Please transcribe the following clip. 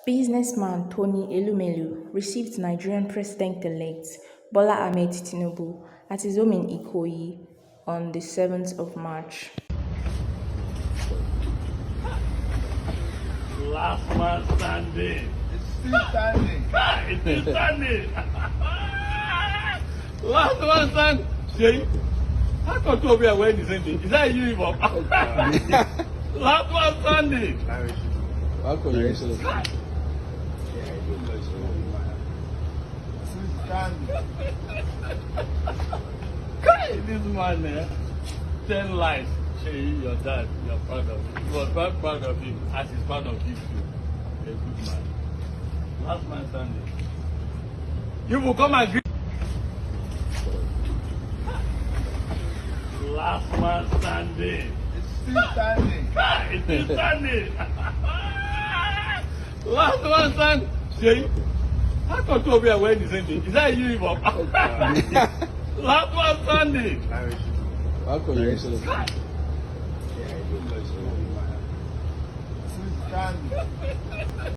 Businessman Tony Elumelu received Nigerian President-elect Bola Ahmed Tinubu at his home in Ikoyi on the 7th of March. Last man standing. It's still standing. It is standing. Last man standing. Say, how come to be aware the same thing? Is that you, Bob? Last man standing. How come you say Still standing. This man, 10 lives. Say, your dad, you're proud of him. He was very proud of him, as he's proud of you too. A good man. Last man standing. You will come and greet. Last man standing. It's still standing. It is standing. Last man standing. Say, how come to be aware the same thing? Is that you, Bob? Last man standing. how come you say Still standing.